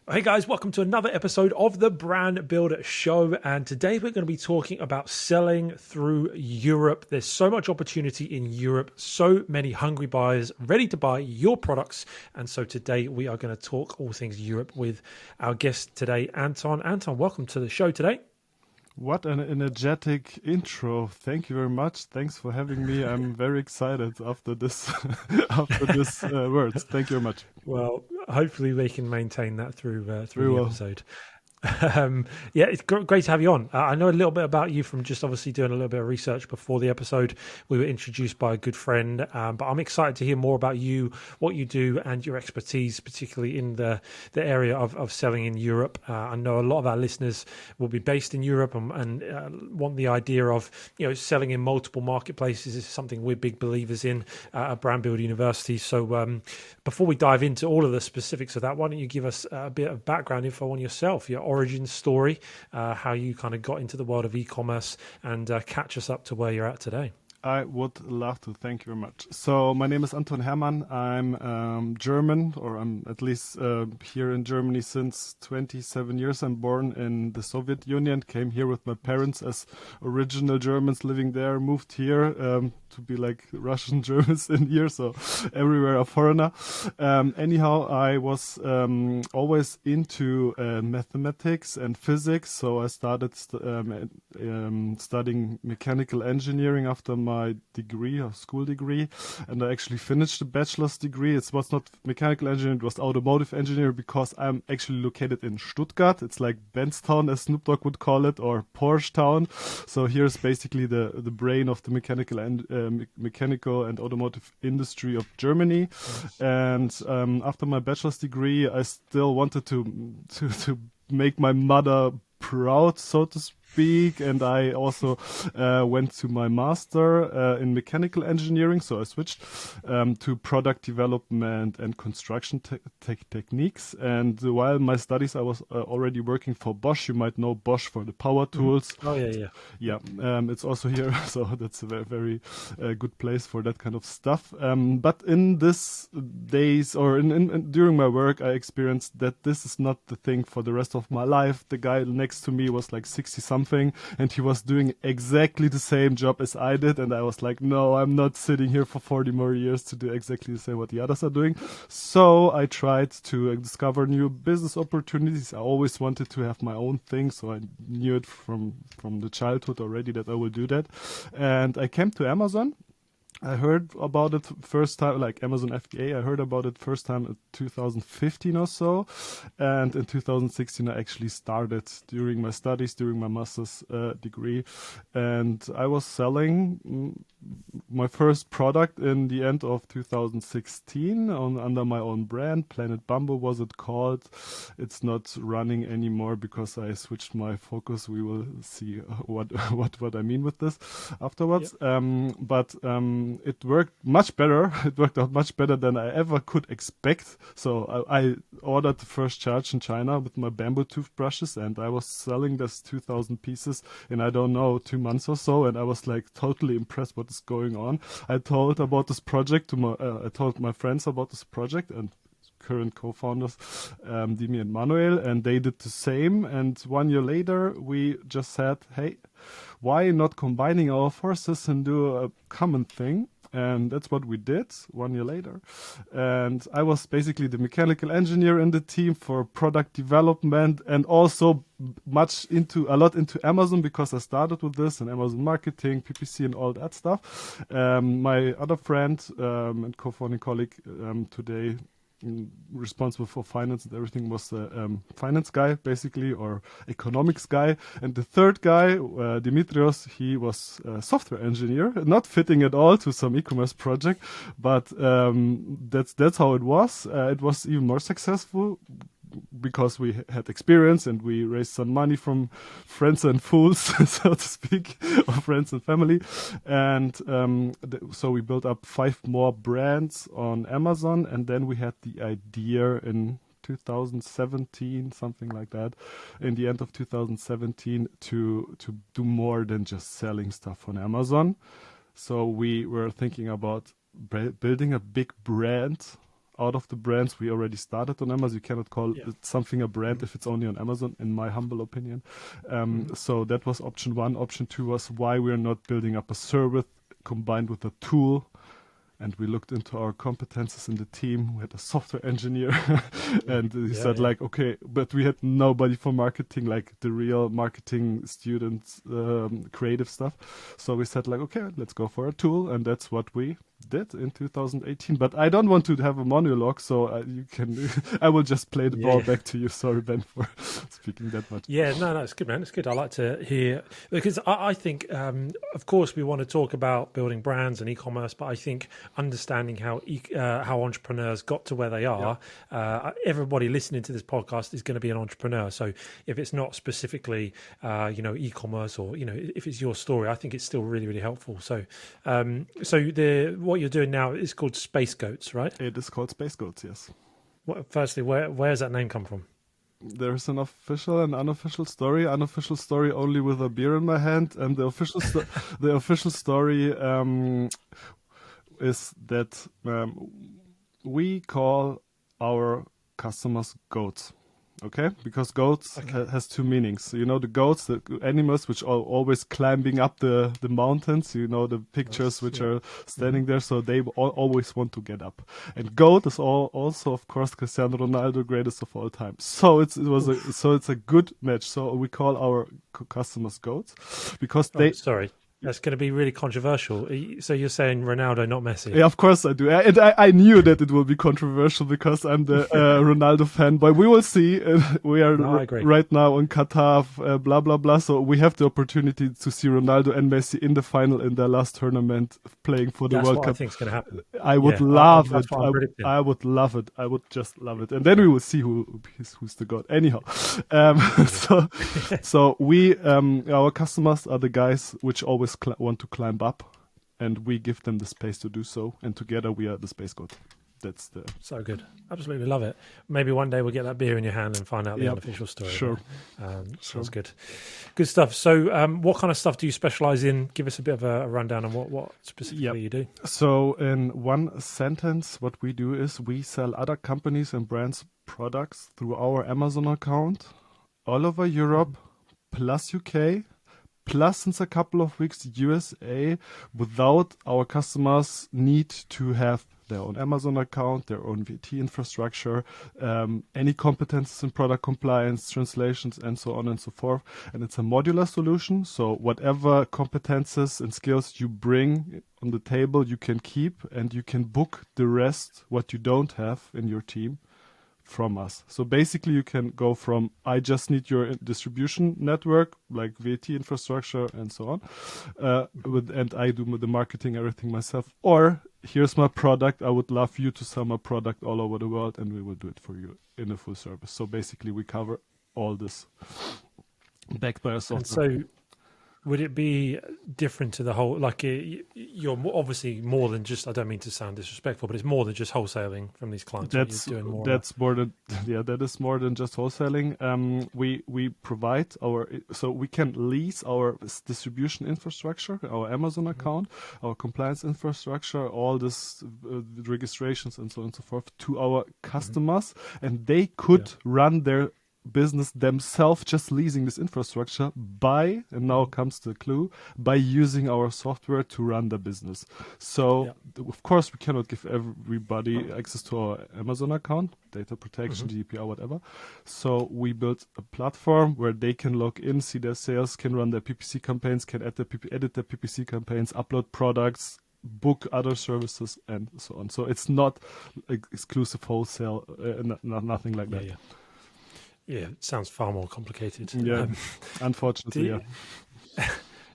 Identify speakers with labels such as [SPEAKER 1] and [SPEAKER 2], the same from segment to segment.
[SPEAKER 1] Hey guys, welcome to another episode of the Brand Builder Show. And today we're going to be talking about selling through Europe. There's so much opportunity in Europe, so many hungry buyers ready to buy your products. And so today we are going to talk all things Europe with our guest today, Anton. Anton, welcome to the show today.
[SPEAKER 2] What an energetic intro. Thank you very much. Thanks for having me. I'm very excited after this after this words. Thank you very much.
[SPEAKER 1] Well, hopefully we can maintain that through
[SPEAKER 2] Very
[SPEAKER 1] the
[SPEAKER 2] well.
[SPEAKER 1] episode. Yeah, it's great to have you on. I know a little bit about you from just obviously doing a little bit of research before the episode. We were introduced by a good friend, but I'm excited to hear more about you, what you do, and your expertise, particularly in the area of selling in Europe. I know a lot of our listeners will be based in Europe and want the idea of selling in multiple marketplaces is something we're big believers in at Brand Builder University. So before we dive into all of the specifics of that, why don't you give us a bit of background info on yourself, your origin story, how you kind of got into the world of e-commerce, and catch us up to where you're at today.
[SPEAKER 2] I would love to. Thank you very much. So my name is Anton Hermann. I'm German, or I'm at least here in Germany since 27 years. I'm born in the Soviet Union, came here with my parents as original Germans living there, moved here to be like Russian Germans in here, so everywhere a foreigner. Anyhow, I was always into mathematics and physics, so I started studying mechanical engineering after my degree, or school degree, and I actually finished the bachelor's degree. It was not mechanical engineering, it was automotive engineering, because I'm actually located in Stuttgart. It's like Benstown, as Snoop Dogg would call it, or Porsche Town. So here's basically the brain of the mechanical and automotive industry of Germany. And after my bachelor's degree, I still wanted to make my mother proud, so to speak, and I also went to my master in mechanical engineering, so I switched to product development and construction techniques. And while my studies, I was already working for Bosch. You might know Bosch for the power tools.
[SPEAKER 1] Oh yeah.
[SPEAKER 2] Yeah, it's also here, so that's a very good place for that kind of stuff. But in this days, or during my work, I experienced that this is not the thing for the rest of my life. The guy next to me was like 60 something, and he was doing exactly the same job as I did, and I was like, no, I'm not sitting here for 40 more years to do exactly the same what the others are doing. So I tried to discover new business opportunities. I always wanted to have my own thing, so I knew it from the childhood already that I will do that. And I came to Amazon. I heard about it first time, like Amazon FBA. I heard about it first time in 2015 or so. And in 2016, I actually started during my studies, during my master's degree. And I was selling my first product in the end of 2016 under my own brand. Planet Bamboo was it called. It's not running anymore because I switched my focus. We will see what I mean with this afterwards.
[SPEAKER 1] Yep.
[SPEAKER 2] But it worked much better. It worked out much better than I ever could expect. So I ordered the first charge in China with my bamboo toothbrushes, and I was selling this 2,000 pieces in, I don't know, 2 months or so. And I was like totally impressed what is going on. I told about this project I told my friends about this project and current co-founders, Dimi and Manuel, and they did the same. And 1 year later, we just said, hey, why not combining our forces and do a common thing? And that's what we did 1 year later. And I was basically the mechanical engineer in the team for product development, and also a lot into Amazon, because I started with this and Amazon marketing, PPC, and all that stuff. My other friend and co-founding colleague today, responsible for finance and everything, was the finance guy, basically, or economics guy. And the third guy, Dimitrios, he was a software engineer, not fitting at all to some e-commerce project, but that's how it was. It was even more successful because we had experience and we raised some money from friends and fools, so to speak, or friends and family. And so we built up 5 more brands on Amazon. And then we had the idea in 2017, something like that, in the end of 2017, to do more than just selling stuff on Amazon. So we were thinking about building a big brand out of the brands we already started on Amazon. You cannot call it something a brand if it's only on Amazon, in my humble opinion. So that was option one. Option two was why we're not building up a service combined with a tool. And we looked into our competences in the team. We had a software engineer, and he said, like, okay, but we had nobody for marketing, like the real marketing students, creative stuff. So we said, like, okay, let's go for a tool, and that's what we did in 2018. But I don't want to have a monologue, so you can. I will just play the ball back to you. Sorry, Ben, for speaking that much.
[SPEAKER 1] Yeah, no, it's good, man. It's good. I like to hear, because I think, of course, we want to talk about building brands and e-commerce, but I think understanding how entrepreneurs got to where they are. Everybody listening to this podcast is going to be an entrepreneur. So if it's not specifically, e-commerce, or if it's your story, I think it's still really, really helpful. So, what you're doing now is called Space Goats, right?
[SPEAKER 2] It is called Space Goats, yes.
[SPEAKER 1] Firstly, where's that name come from?
[SPEAKER 2] There's an official and unofficial story. Unofficial story only with a beer in my hand, and the official the official story is that we call our customers goats. Okay, because goats has two meanings. You know, the goats, the animals which are always climbing up the mountains. You know, the pictures which are standing there, so they always want to get up. And goat is also, of course, Cristiano Ronaldo, greatest of all time. So it's a good match. So we call our customers goats because they.
[SPEAKER 1] Sorry. That's going to be really controversial. So you're saying Ronaldo, not Messi?
[SPEAKER 2] Yeah, of course I do. And I knew that it will be controversial because I'm the Ronaldo fanboy. We will see. We are right now in Qatar, blah, blah, blah. So we have the opportunity to see Ronaldo and Messi in the final in their last tournament playing for the World Cup.
[SPEAKER 1] That's what I think is going to happen.
[SPEAKER 2] I would love it. I would love it. I would just love it. And then we will see who's the god. Anyhow, so we, our customers are the guys which always want to climb up, and we give them the space to do so, and together we are the Space Goat. That's
[SPEAKER 1] so good. Absolutely love it. Maybe one day we'll get that beer in your hand and find out the unofficial story.
[SPEAKER 2] Sure.
[SPEAKER 1] Sounds good. Good stuff. So what kind of stuff do you specialize in? Give us a bit of a rundown on what specifically you do.
[SPEAKER 2] So in one sentence, what we do is we sell other companies and brands products through our Amazon account all over Europe, plus UK, plus since a couple of weeks USA, without our customers need to have their own Amazon account, their own VAT infrastructure, any competences in product compliance, translations, and so on and so forth. And it's a modular solution. So whatever competences and skills you bring on the table, you can keep, and you can book the rest, what you don't have in your team, from us. So basically you can go from, I just need your distribution network, like VAT infrastructure and so on, and I do the marketing, everything myself, or here's my product, I would love you to sell my product all over the world, and we will do it for you in a full service. So basically we cover all this backed by a software.
[SPEAKER 1] And so would it be different to the whole, like you're obviously more than just, I don't mean to sound disrespectful, but it's more than just wholesaling from these clients.
[SPEAKER 2] That is more than just wholesaling. We provide so we can lease our distribution infrastructure, our Amazon account, our compliance infrastructure, all this registrations and so on and so forth to our customers, and they could run their business themselves, just leasing this infrastructure and now comes the clue, by using our software to run the business. So of course we cannot give everybody access to our Amazon account, data protection, GDPR, whatever. So we built a platform where they can log in, see their sales, can run their PPC campaigns, can edit their PPC campaigns, upload products, book other services, and so on. So it's not exclusive wholesale, nothing like that.
[SPEAKER 1] Yeah, it sounds far more complicated.
[SPEAKER 2] Yeah, unfortunately,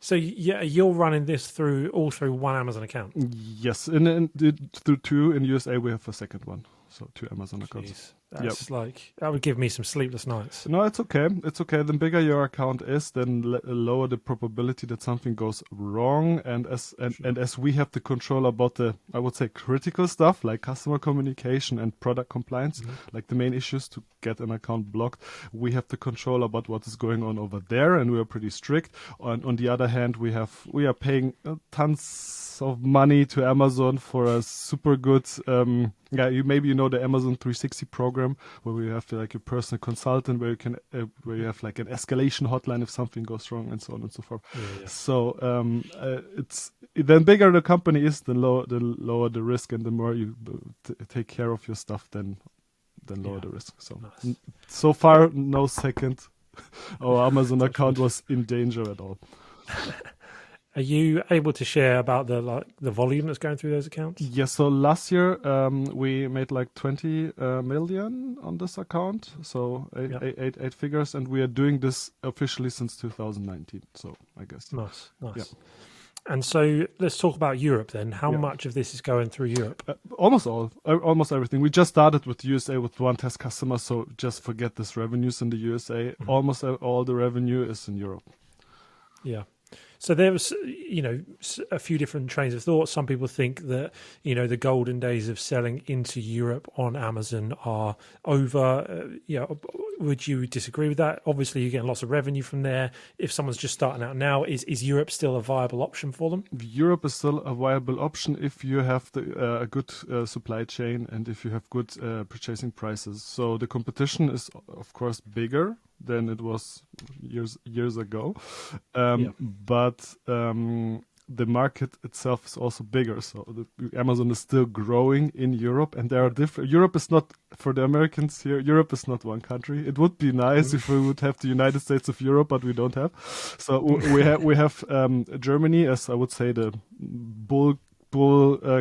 [SPEAKER 1] So you're running this through one Amazon account?
[SPEAKER 2] Yes, and through two. In USA we have a second one, so two Amazon accounts.
[SPEAKER 1] That's like, that would give me some sleepless nights.
[SPEAKER 2] No, it's okay. It's okay. The bigger your account is, then lower the probability that something goes wrong. And as we have the control about the, I would say, critical stuff like customer communication and product compliance, like the main issues to get an account blocked, we have the control about what is going on over there, and we are pretty strict. On the other hand, we are paying tons of money to Amazon for a super good you know the Amazon 360 program, where we have like a personal consultant, where you have like an escalation hotline if something goes wrong, and so on and so forth.
[SPEAKER 1] Yeah.
[SPEAKER 2] So it's then bigger the company is, the lower the risk, and the more you take care of your stuff, then lower the risk. So
[SPEAKER 1] nice.
[SPEAKER 2] So far, no second our Amazon account was in danger at all.
[SPEAKER 1] Are you able to share about the volume that's going through those accounts?
[SPEAKER 2] Yes. So last year we made like 20 million on this account. So eight figures, and we are doing this officially since 2019. So I guess
[SPEAKER 1] nice.
[SPEAKER 2] Yeah.
[SPEAKER 1] And so let's talk about Europe then. How much of this is going through Europe?
[SPEAKER 2] Almost everything. We just started with USA with one test customer, so just forget this revenues in the USA. Almost all the revenue is in Europe.
[SPEAKER 1] Yeah. So there was, a few different trains of thought. Some people think that, the golden days of selling into Europe on Amazon are over. Would you disagree with that? Obviously, you're getting lots of revenue from there. If someone's just starting out now, is Europe still a viable option for them?
[SPEAKER 2] Europe is still a viable option if you have a good supply chain and if you have good purchasing prices. So the competition is, of course, bigger than it was years ago, but the market itself is also bigger. So Amazon is still growing in Europe, and there are different. Europe is not, for the Americans here, Europe is not one country. It would be nice if we would have the United States of Europe, but we don't have. So we have Germany as, I would say, the bull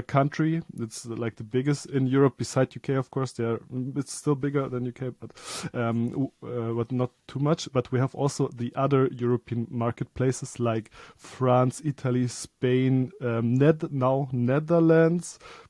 [SPEAKER 2] country. It's like the biggest in Europe beside UK, of course. It's still bigger than UK, but not too much. But we have also the other European marketplaces like France, Italy, Spain, Netherlands,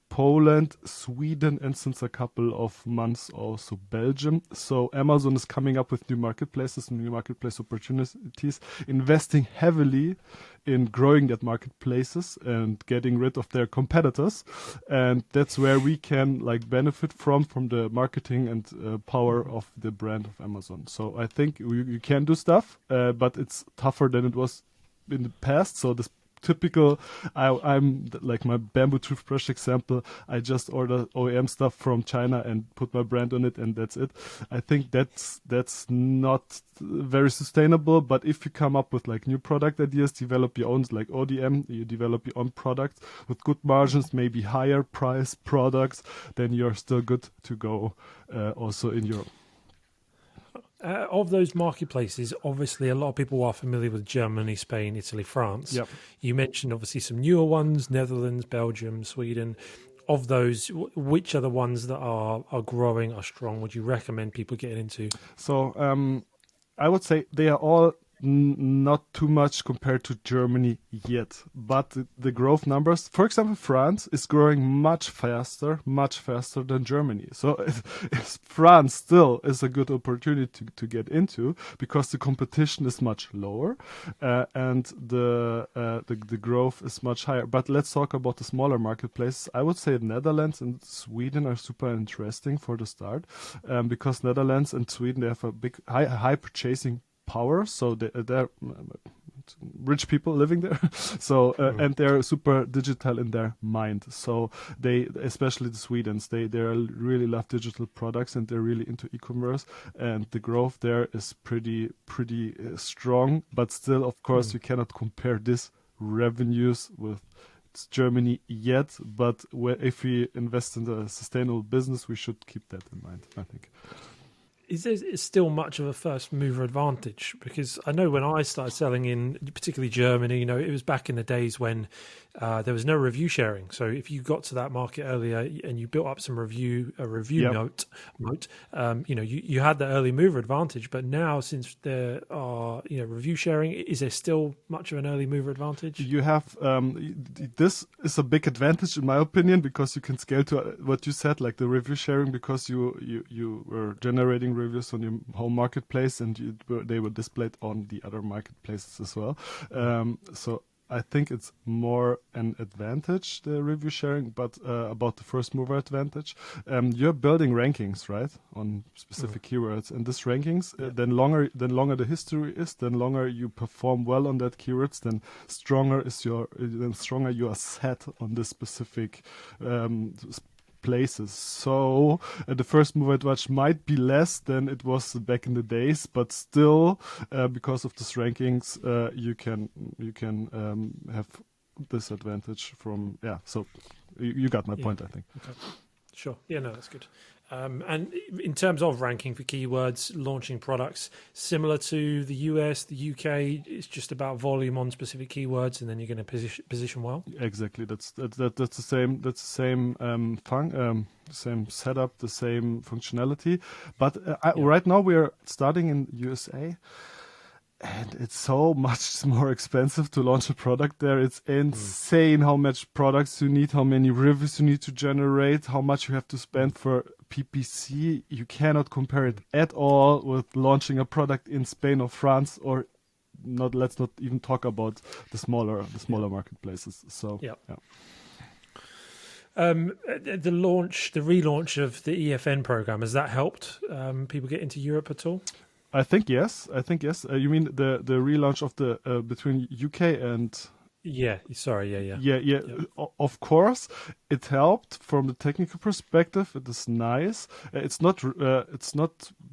[SPEAKER 2] Poland, Sweden, and since a couple of months also Belgium. So Amazon is coming up with new marketplaces, new marketplace opportunities, investing heavily in growing that marketplaces and getting rid of their competitors. And that's where we can benefit from the marketing and power of the brand of Amazon. So I think you can do stuff, but it's tougher than it was in the past. So this typical, I'm like my bamboo toothbrush example. I just order OEM stuff from China and put my brand on it, and that's it. I think that's not very sustainable. But if you come up with new product ideas, develop your own ODM, you develop your own products with good margins, maybe higher price products, then you're still good to go also in Europe.
[SPEAKER 1] Of those marketplaces, obviously a lot of people are familiar with Germany, Spain, Italy, France.
[SPEAKER 2] Yep.
[SPEAKER 1] You mentioned obviously some newer ones, Netherlands, Belgium, Sweden. Of those, which are the ones that are growing, are strong? Would you recommend people getting into?
[SPEAKER 2] So I would say they are all not too much compared to Germany yet, but the growth numbers, for example, France is growing much faster than Germany. So France still is a good opportunity to get into because the competition is much lower and the growth is much higher. But let's talk about the smaller marketplaces. I would say Netherlands and Sweden are super interesting for the start because Netherlands and Sweden, they have a big high purchasing power, so they're rich people living there. So and they're super digital in their mind. So they, especially the Swedes, they really love digital products and they're really into e-commerce. And the growth there is pretty strong. But still, of course, you cannot compare this revenues with Germany yet. But if we invest in the sustainable business, we should keep that in mind, I think.
[SPEAKER 1] is there still much of a first mover advantage? Because I know when I started selling in particularly Germany, it was back in the days when there was no review sharing. So if you got to that market earlier and you built up a review
[SPEAKER 2] Yep.
[SPEAKER 1] moat, you had the early mover advantage. But now, since there are review sharing, is there still much of an early mover advantage?
[SPEAKER 2] You have this is a big advantage in my opinion, because you can scale to what you said, like the review sharing, because you were generating reviews on your home marketplace, and they were displayed on the other marketplaces as well. So I think it's more an advantage, the review sharing. But about the first mover advantage, you're building rankings, right, on specific keywords, and this rankings, then longer the history is, then longer you perform well on that keywords, then stronger you are set on this specific places. So the first mover advantage might be less than it was back in the days, but still, because of these rankings, you can have this advantage from So you got my point, I think.
[SPEAKER 1] Okay. Sure. Yeah, no, that's good. And in terms of ranking for keywords, launching products, similar to the US, the UK, it's just about volume on specific keywords, and then you're going to position well.
[SPEAKER 2] Exactly. That's the same. That's the same same setup, the same functionality. But right now we are starting in USA. And it's so much more expensive to launch a product there. It's insane how much products you need, how many reviews you need to generate, how much you have to spend for PPC. You cannot compare it at all with launching a product in Spain or France, or not. Let's not even talk about the smaller marketplaces. So
[SPEAKER 1] The relaunch of the EFN program, has that helped people get into Europe at all?
[SPEAKER 2] I think yes. You mean the relaunch of the between UK and
[SPEAKER 1] Yeah.
[SPEAKER 2] Of course, it helped from the technical perspective. It is nice. It's not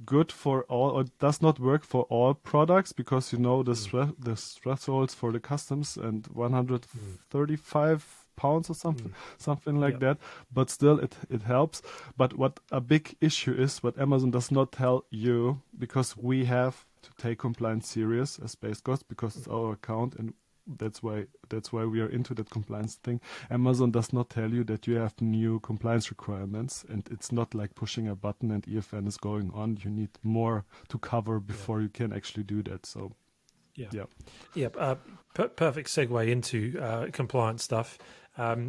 [SPEAKER 2] good for all, or it does not work for all products, because the thresholds for the customs and 135 pounds or something like that. But still, it helps. But what a big issue is, what Amazon does not tell you, because we have to take compliance serious as Space Ghost, because it's our account, and that's why we are into that compliance thing. Amazon does not tell you that you have new compliance requirements, and it's not like pushing a button and EFN is going on. You need more to cover before you can actually do that. So
[SPEAKER 1] perfect segue into compliance stuff.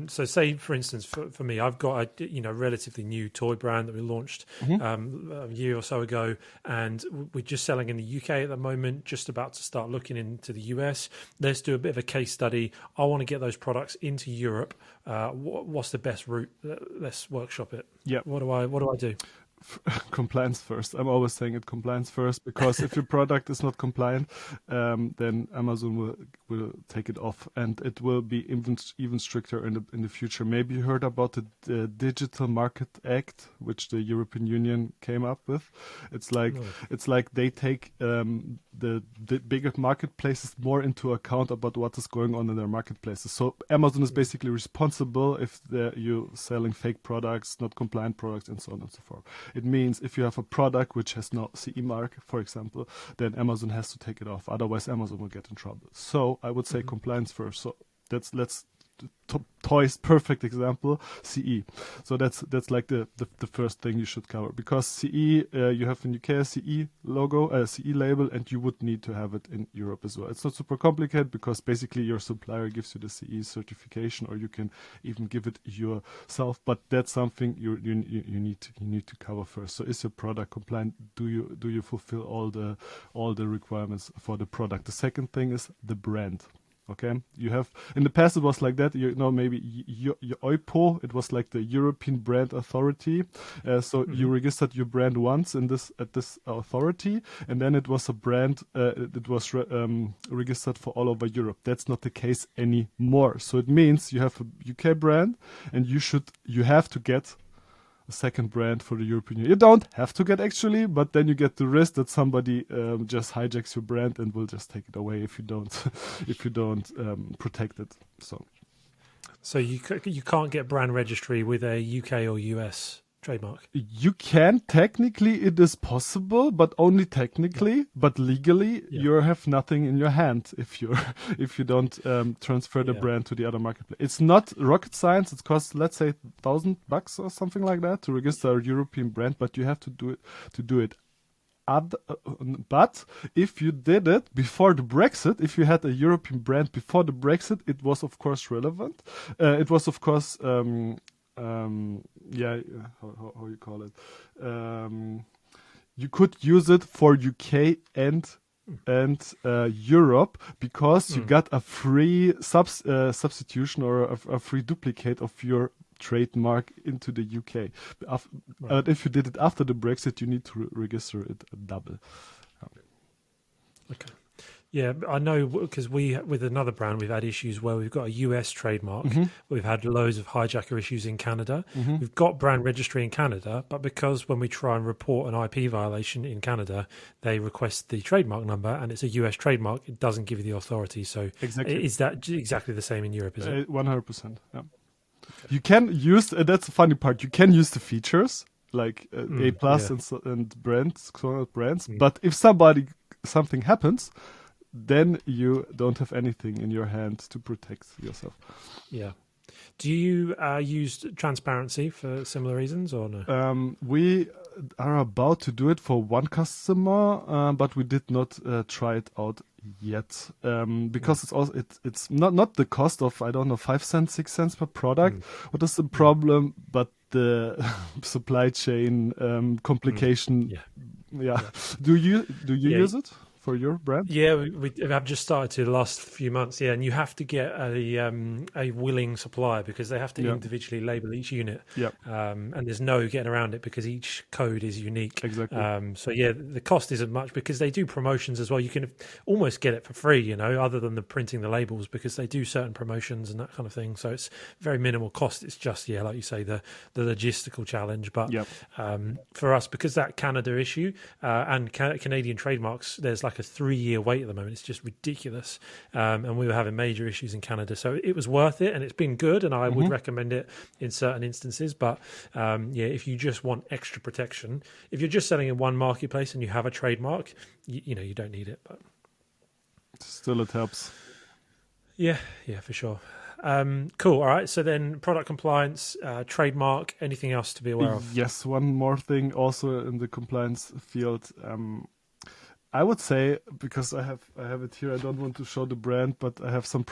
[SPEAKER 1] So say, for instance, for me, I've got a relatively new toy brand that we launched a year or so ago, and we're just selling in the UK at the moment, just about to start looking into the US. Let's do a bit of a case study. I want to get those products into Europe. What's the best route? Let's workshop it.
[SPEAKER 2] Yeah.
[SPEAKER 1] What do I do?
[SPEAKER 2] Compliance first. I'm always saying it, compliance first, because if your product is not compliant, then Amazon will take it off, and it will be even stricter in the future. Maybe you heard about the Digital Market Act, which the European Union came up with. It's like they take the bigger marketplaces more into account about what is going on in their marketplaces. So Amazon is basically responsible if you're selling fake products, not compliant products, and so on and so forth. It means if you have a product which has no CE mark, for example, then Amazon has to take it off. Otherwise, Amazon will get in trouble. So I would say compliance first. So let's toys, perfect example, CE. So that's like the first thing you should cover, because CE, you have in UK a CE logo, CE label, and you would need to have it in Europe as well. It's not super complicated, because basically your supplier gives you the CE certification, or you can even give it yourself. But that's something you need to cover first. So is your product compliant? Do you fulfill all the requirements for the product? The second thing is the brand. Okay, you have, in the past it was like that, maybe EUPO, it was like the European Brand Authority. So you registered your brand once at this authority, and then it was a brand, it was registered for all over Europe. That's not the case anymore. So it means you have a UK brand, and you have to get a second brand for the European Union. You don't have to get, actually, but then you get the risk that somebody just hijacks your brand and will just take it away if you don't protect it. So
[SPEAKER 1] you can't get brand registry with a UK or US trademark?
[SPEAKER 2] You can technically, it is possible, but only technically. But legally,
[SPEAKER 1] Yeah.
[SPEAKER 2] you have nothing in your hand if you if you don't transfer the
[SPEAKER 1] Yeah.
[SPEAKER 2] brand to the other marketplace. It's not rocket science. It costs, let's say, $1,000 or something like that to register a European brand, but you have to do it. But if you did it before the Brexit, if you had a European brand before the Brexit, it was of course relevant. It was of course, how you call it? You could use it for UK and Europe because you got a free substitution or a free duplicate of your trademark into the UK. But if you did it after the Brexit, you need to register it double.
[SPEAKER 1] Okay. Yeah, I know because with another brand, we've had issues where we've got a US trademark. We've had loads of hijacker issues in Canada. We've got brand registry in Canada, but because when we try and report an IP violation in Canada, they request the trademark number and it's a US trademark, it doesn't give you the authority. So
[SPEAKER 2] Exactly.
[SPEAKER 1] Is that exactly the same in Europe, is it?
[SPEAKER 2] 100%. Yeah. You can use, that's the funny part, you can use the features like A plus and brands, but if something happens, then you don't have anything in your hand to protect yourself.
[SPEAKER 1] Yeah. Do you use transparency for similar reasons or no?
[SPEAKER 2] We are about to do it for one customer, but we did not try it out yet because it's not the cost of 5 cents, 6 cents per product. What is the problem? But the supply chain complication. Yeah. Do you use it for your brand?
[SPEAKER 1] Yeah, we have just started to the last few months. Yeah, and you have to get a willing supplier because they have to individually label each unit.
[SPEAKER 2] Yeah.
[SPEAKER 1] And there's no getting around it because each code is unique.
[SPEAKER 2] Exactly.
[SPEAKER 1] So yeah, the cost isn't much because they do promotions as well. You can almost get it for free, other than the printing the labels because they do certain promotions and that kind of thing. So it's very minimal cost. It's just like you say, the logistical challenge. But for us, because that Canada issue and Canadian trademarks, there's like a 3-year wait at the moment. It's just ridiculous. And we were having major issues in Canada. So it was worth it and it's been good. And I would recommend it in certain instances. But if you just want extra protection, if you're just selling in one marketplace and you have a trademark, you don't need it. But
[SPEAKER 2] still it helps.
[SPEAKER 1] Yeah, for sure. Cool. All right. So then product compliance, trademark, anything else to be aware of?
[SPEAKER 2] Yes. One more thing also in the compliance field. I would say, because I have it here, I don't want to show the brand, but I have some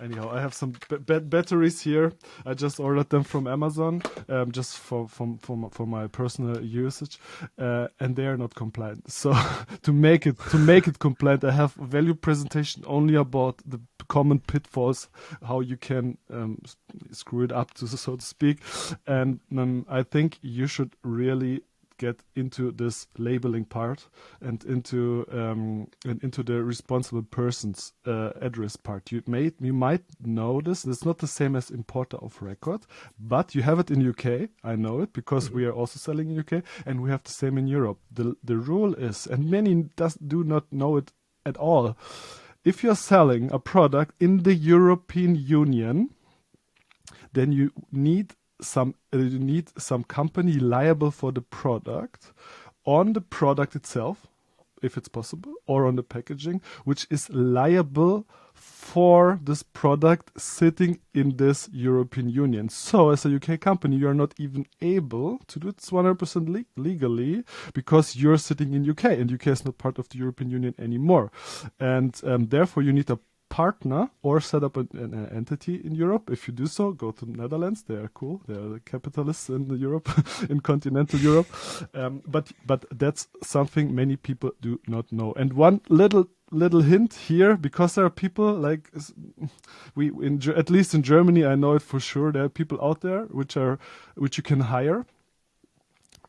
[SPEAKER 2] I have some batteries here. I just ordered them from Amazon, just for my personal usage, and they are not compliant. So to make it compliant, I have a value presentation only about the common pitfalls, how you can screw it up, so to speak. And I think you should really get into this labeling part and into the responsible person's address part. You might know this. It's not the same as importer of record, but you have it in UK. I know it because we are also selling in UK, and we have the same in Europe. The rule is, and many do not know it at all. If you're selling a product in the European Union, then you need some company liable for the product on the product itself, if it's possible, or on the packaging, which is liable for this product sitting in this European Union. So as a UK company, you're not even able to do it 100% legally because you're sitting in UK, and UK is not part of the European Union anymore. And therefore you need a partner or set up an entity in Europe. If you do so, go to the Netherlands. They are cool. They are the capitalists in Europe, in continental Europe. But that's something many people do not know. And one little hint here, because there are people like at least in Germany, I know it for sure. There are people out there which you can hire,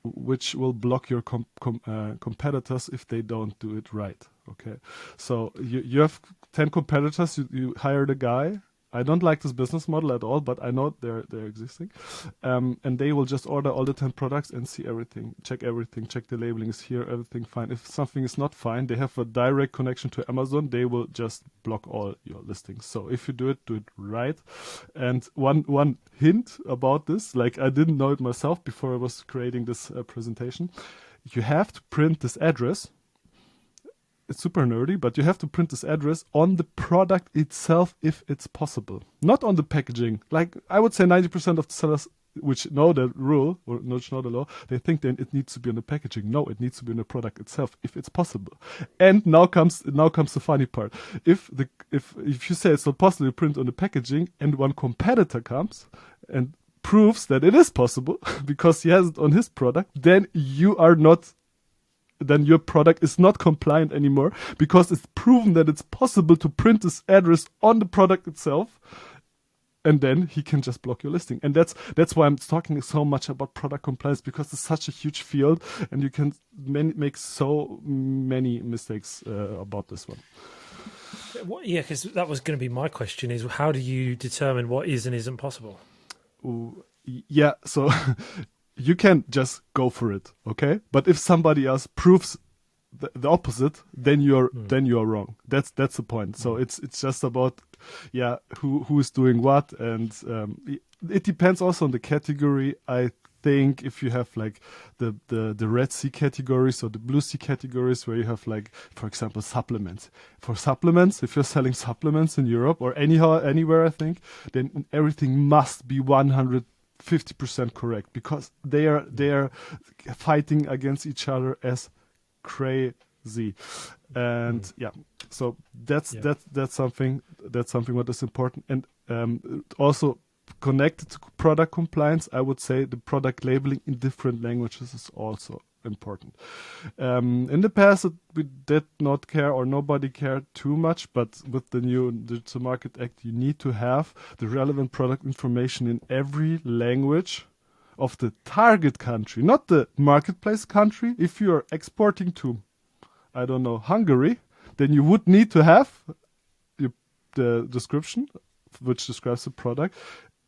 [SPEAKER 2] which will block your competitors if they don't do it right. Okay, so you have 10 competitors. You hire the guy. I don't like this business model at all, but I know they're existing. And they will just order all the 10 products and see everything, check the labeling is here, everything fine. If something is not fine, they have a direct connection to Amazon. They will just block all your listings. So if you do it right. And one hint about this, like I didn't know it myself before I was creating this presentation. You have to print this address. It's super nerdy, but you have to print this address on the product itself if it's possible. Not on the packaging. Like I would say 90% of the sellers which know the rule or which know the law, they think then it needs to be on the packaging. No, it needs to be on the product itself if it's possible. And now comes the funny part. If you say it's not possible to print on the packaging and one competitor comes and proves that it is possible because he has it on his product, then then your product is not compliant anymore because it's proven that it's possible to print this address on the product itself, and then he can just block your listing. And that's why I'm talking so much about product compliance, because it's such a huge field and you can make so many mistakes about this one.
[SPEAKER 1] Yeah, because that was going to be my question, is how do you determine what is and isn't possible?
[SPEAKER 2] Yeah, so you can just go for it, okay? But if somebody else proves the opposite, then you're wrong. That's the point. So it's just about who is doing what, and it depends also on the category. I think if you have like the Red Sea categories or the Blue Sea categories, where you have like, for example, supplements. For supplements, if you're selling supplements in Europe or anywhere, I think, then everything must be 150% correct, because they are fighting against each other as crazy. And so that's something what is important. And also connected to product compliance, I would say the product labeling in different languages is also important. In the past, we did not care, or nobody cared too much, but with the new Digital Market Act, you need to have the relevant product information in every language of the target country, not the marketplace country. If you are exporting to, I don't know, Hungary, then you would need to have the description which describes the product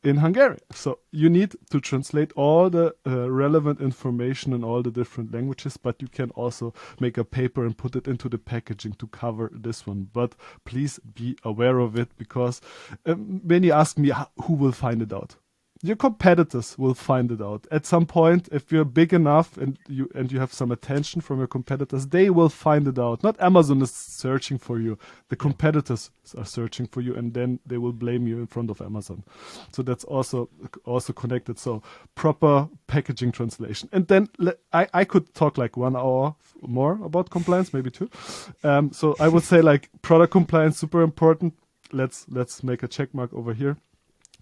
[SPEAKER 2] in Hungarian. So you need to translate all the relevant information in all the different languages, but you can also make a paper and put it into the packaging to cover this one. But please be aware of it, because many ask me, who will find it out? Your competitors will find it out at some point. If you're big enough and you have some attention from your competitors, they will find it out. Not Amazon is searching for you. The competitors are searching for you, and then they will blame you in front of Amazon. So that's also connected. So proper packaging translation. And then I could talk like 1 hour more about compliance, maybe 2. So I would say like product compliance, super important. Let's make a check mark over here.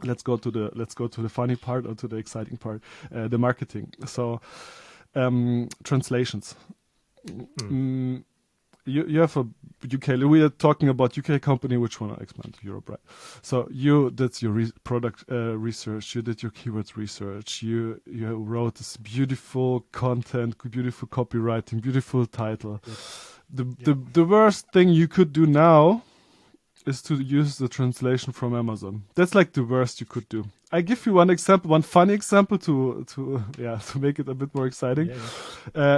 [SPEAKER 2] Let's go to the funny part, or to the exciting part, the marketing. So translations. You have a UK. We are talking about UK company which want to expand to Europe, right? So you did your product research. You did your keywords research. You wrote this beautiful content, beautiful copywriting, beautiful title. Yes. The worst thing you could do now is to use the translation from Amazon. That's like the worst you could do. I give you one funny example to make it a bit more exciting.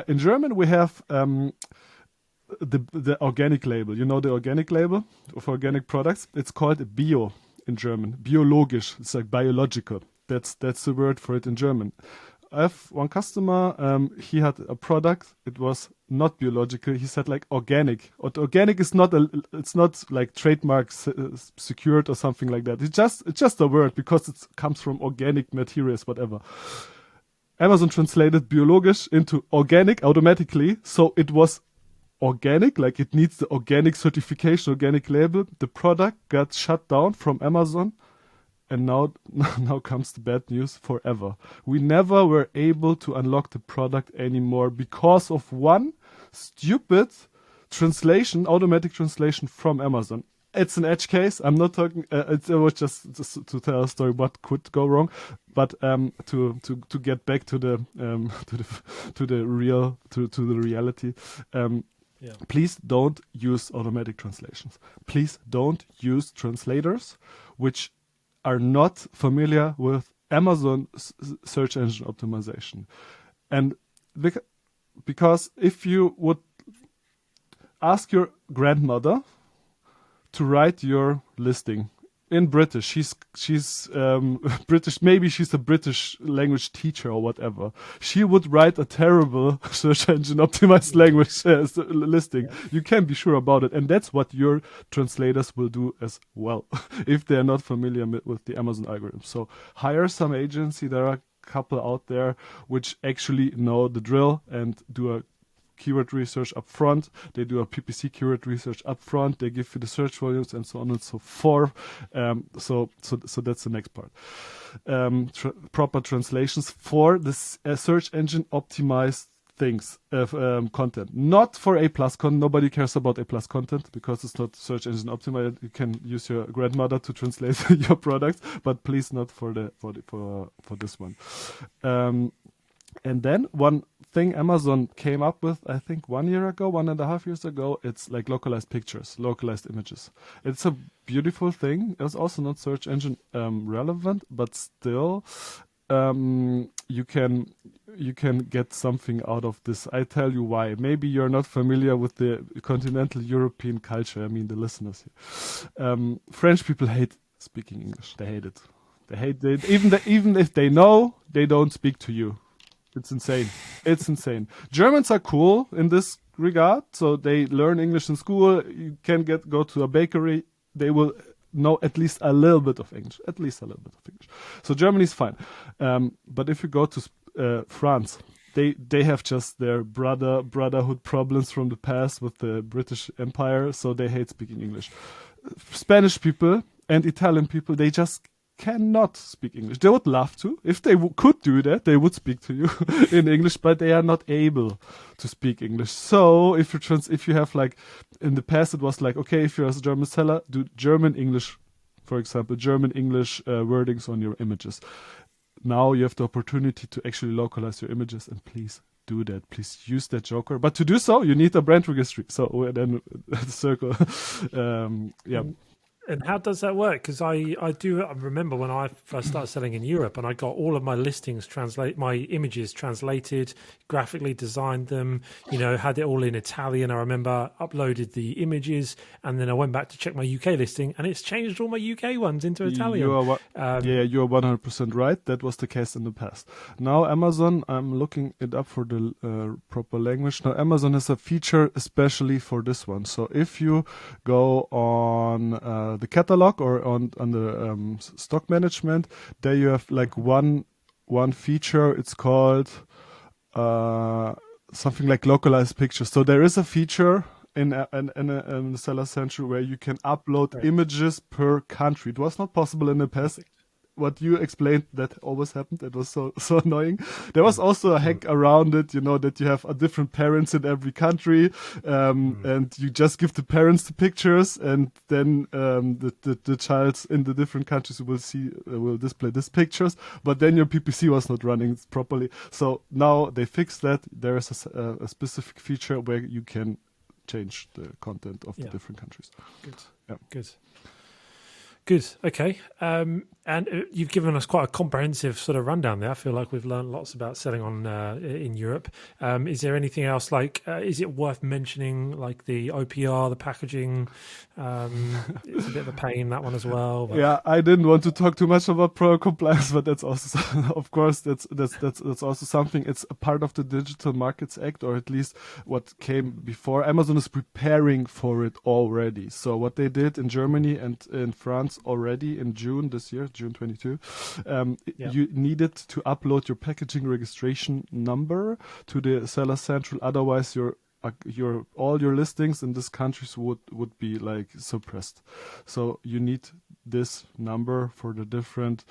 [SPEAKER 2] In German, we have the organic label. You know the organic label of organic products? It's called bio in German. Biologisch. It's like biological. That's the word for it in German. I have one customer, he had a product, it was not biological. He said like organic. Organic is it's not like trademark secured or something like that. It's just a word, because it comes from organic materials, whatever. Amazon translated biologisch into organic automatically, so it was organic, like it needs the organic certification, organic label. The product got shut down from Amazon. And now comes the bad news forever. We never were able to unlock the product anymore because of one stupid translation, automatic translation from Amazon. It's an edge case. I'm not talking. It was just to tell a story what could go wrong, but to get back to the reality. Please don't use automatic translations. Please don't use translators which are not familiar with Amazon search engine optimization. And because if you would ask your grandmother to write your listing in British, she's British, maybe she's a British language teacher or whatever, she would write a terrible search engine optimized language listing. Yeah. You can be sure about it. And that's what your translators will do as well, if they're not familiar with the Amazon algorithm. So hire some agency. There are a couple out there which actually know the drill and do a keyword research up front. They do a PPC keyword research up front. They give you the search volumes and so on and so forth. So that's the next part. Proper translations for this search engine optimized things, content. Not for A+ content. Nobody cares about A+ content because it's not search engine optimized. You can use your grandmother to translate your products, but please not for this one. And then one thing Amazon came up with, I think 1.5 years ago, it's like localized pictures, localized images. It's a beautiful thing. It's also not search engine relevant, but still you can get something out of this. I tell you why. Maybe you're not familiar with the continental European culture. I mean the listeners here. French people hate speaking English. They hate it. They hate it. Even if they know, they don't speak to you. It's insane. It's insane. Germans are cool in this regard. So they learn English in school. You can go to a bakery. They will know at least a little bit of English. At least a little bit of English. So Germany's fine. But if you go to France, they have just their brotherhood problems from the past with the British Empire. So they hate speaking English. Spanish people and Italian people, they just cannot speak English. They would love to. If they could do that, they would speak to you in English, but they are not able to speak English. So if you have, like, in the past it was like, okay, if you're a German seller, do German English, for example, German English wordings on your images. Now you have the opportunity to actually localize your images, and please do that. Please use that joker. But to do so, you need a brand registry. So then the circle, yeah.
[SPEAKER 1] And how does that work? Because I remember when I first started selling in Europe, and I got all of my listings my images translated, graphically designed them, had it all in Italian. I remember uploaded the images, and then I went back to check my UK listing, and it's changed all my UK ones into Italian.
[SPEAKER 2] You are 100% right. That was the case in the past. Now Amazon, I'm looking it up for the proper language. Now Amazon has a feature especially for this one. So if you go on the catalog or on the stock management, there you have like one feature. It's called something like localized pictures. So there is a feature in the Seller Central where you can upload images per country. It was not possible in the past. What you explained, that always happened. It was so annoying. There was also a hack around it, that you have a different parents in every country, and you just give the parents the pictures, and then the child in the different countries will display these pictures. But then your PPC was not running properly. So now they fixed that. There is a specific feature where you can change the content of the different countries.
[SPEAKER 1] Good. Yeah. Good. Okay. And you've given us quite a comprehensive sort of rundown there. I feel like we've learned lots about selling on in Europe. Is there anything else, like, is it worth mentioning, like the OPR, the packaging? It's a bit of a pain, that one as well. But...
[SPEAKER 2] Yeah, I didn't want to talk too much about pro compliance, but that's also, of course, that's also something. It's a part of the Digital Markets Act, or at least what came before. Amazon is preparing for it already. So what they did in Germany and in France already in June this year, June 22, you needed to upload your packaging registration number to the Seller Central. Otherwise, all your listings in these countries would be like suppressed. So you need this number for the different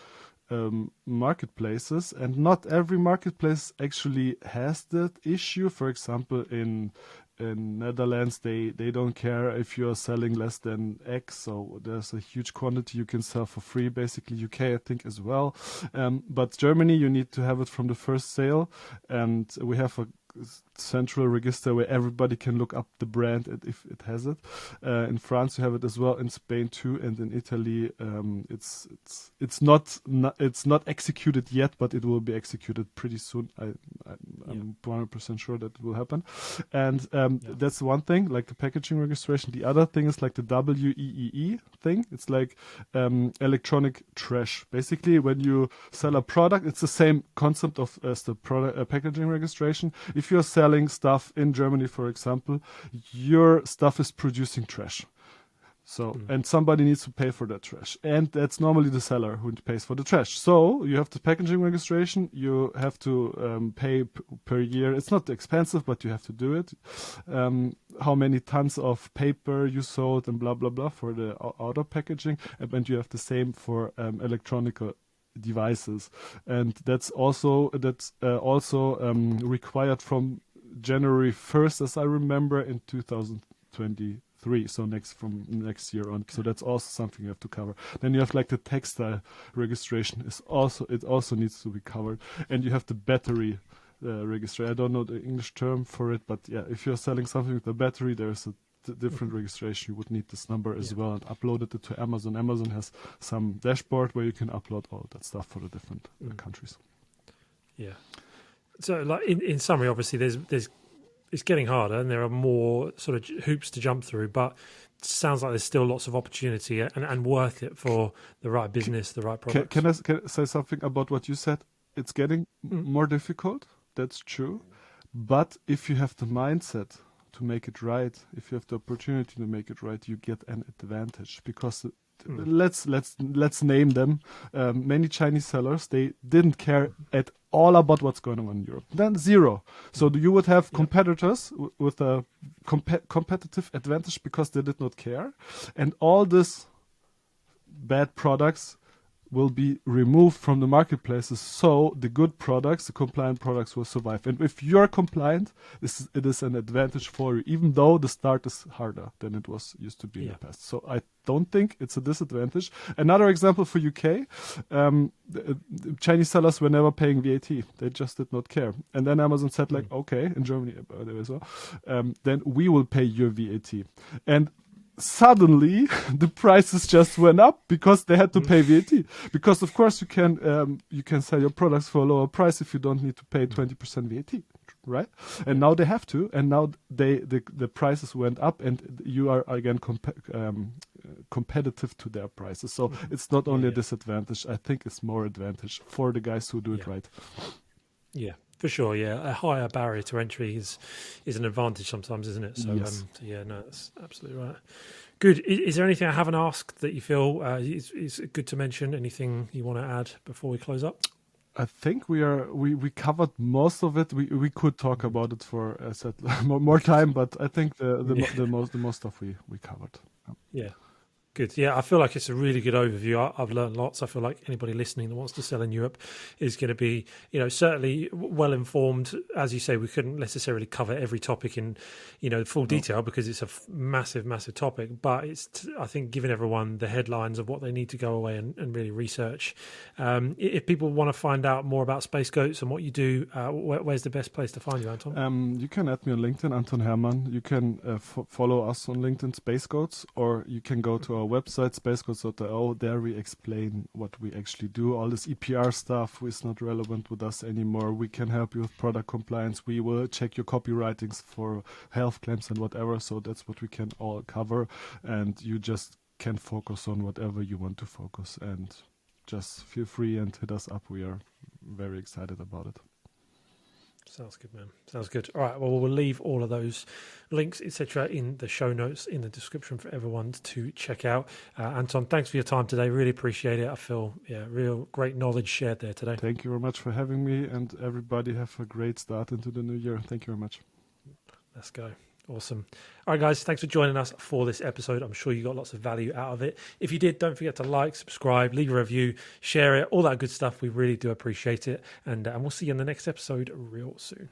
[SPEAKER 2] marketplaces, and not every marketplace actually has that issue. For example, in Netherlands, they don't care if you're selling less than X, so there's a huge quantity you can sell for free. Basically, UK, I think, as well. But Germany, you need to have it from the first sale, and we have central register where everybody can look up the brand if it has it. In France you have it as well, in Spain too, and in Italy it's not executed yet, but it will be executed pretty soon. I'm 100% sure that it will happen. And that's one thing, like the packaging registration. The other thing is like the WEEE thing. It's like electronic trash. Basically, when you sell a product, it's the same concept as the product packaging registration. If you're selling stuff in Germany, for example, your stuff is producing trash. So, and somebody needs to pay for that trash. And that's normally the seller who pays for the trash. So you have the packaging registration. You have to pay per year. It's not expensive, but you have to do it. How many tons of paper you sold and blah, blah, blah for the outer packaging. And you have the same for electronic devices. And that's also required from January 1st, as I remember, in 2023. So from next year on. So that's also something you have to cover. Then you have like the textile registration it also needs to be covered. And you have the battery registration. I don't know the English term for it, but yeah, if you're selling something with a battery, there's a different registration. You would need this number as well, and uploaded it to Amazon. Amazon has some dashboard where you can upload all that stuff for the different countries.
[SPEAKER 1] Yeah. So like in summary, obviously there's it's getting harder and there are more sort of hoops to jump through, but it sounds like there's still lots of opportunity and worth it for the right business, the right product.
[SPEAKER 2] Can I say something about what you said? It's getting more difficult. That's true. But if you have the mindset to make it right, if you have the opportunity to make it right, you get an advantage because let's name them. Many Chinese sellers, they didn't care at all about what's going on in Europe. Then zero. So you would have competitors with a competitive advantage because they did not care, and all these bad products will be removed from the marketplaces, so the good products, the compliant products, will survive. And if you're compliant, it is an advantage for you, even though the start is harder than it used to be in the past. So I don't think it's a disadvantage. Another example for UK, the Chinese sellers were never paying VAT. They just did not care. And then Amazon said like, okay, in Germany as well, then we will pay your VAT. And suddenly the prices just went up because they had to pay VAT. Because of course you can sell your products for a lower price if you don't need to pay 20% VAT, right? And now they have to, and now the prices went up, and you are again competitive to their prices. So it's not only a disadvantage. I think it's more advantage for the guys who do it right.
[SPEAKER 1] Yeah. For sure, yeah. A higher barrier to entry is an advantage sometimes, isn't it? So,
[SPEAKER 2] yes.
[SPEAKER 1] That's absolutely right. Good. Is there anything I haven't asked that you feel is good to mention? Anything you want to add before we close up?
[SPEAKER 2] I think we covered most of it. We could talk about it for more time, but I think the most stuff we covered.
[SPEAKER 1] Yeah. Good. Yeah, I feel like it's a really good overview. I've learned lots. I feel like anybody listening that wants to sell in Europe is going to be, certainly well informed. As you say, we couldn't necessarily cover every topic in, full detail because it's a massive, massive topic. But it's, I think, giving everyone the headlines of what they need to go away and really research. If people want to find out more about Space Goats and what you do, where's the best place to find you, Anton?
[SPEAKER 2] You can add me on LinkedIn, Anton Hermann. You can follow us on LinkedIn, Space Goats, or you can go to our website, spacecodes.io. There we explain what we actually do. All this EPR stuff is not relevant with us anymore. We can help you with product compliance. We will check your copywritings for health claims and whatever. So that's what we can all cover. And you just can focus on whatever you want to focus. And just feel free and hit us up. We are very excited about it.
[SPEAKER 1] Sounds good, man. Sounds good. All right. Well, we'll leave all of those links, etc., in the show notes, in the description for everyone to check out. Anton, thanks for your time today. Really appreciate it. I feel, real great knowledge shared there today.
[SPEAKER 2] Thank you very much for having me, and everybody have a great start into the new year. Thank you very much.
[SPEAKER 1] Let's go. Awesome. All right, guys, thanks for joining us for this episode. I'm sure you got lots of value out of it. If you did, don't forget to like, subscribe, leave a review, share it, all that good stuff. We really do appreciate it. And we'll see you in the next episode real soon.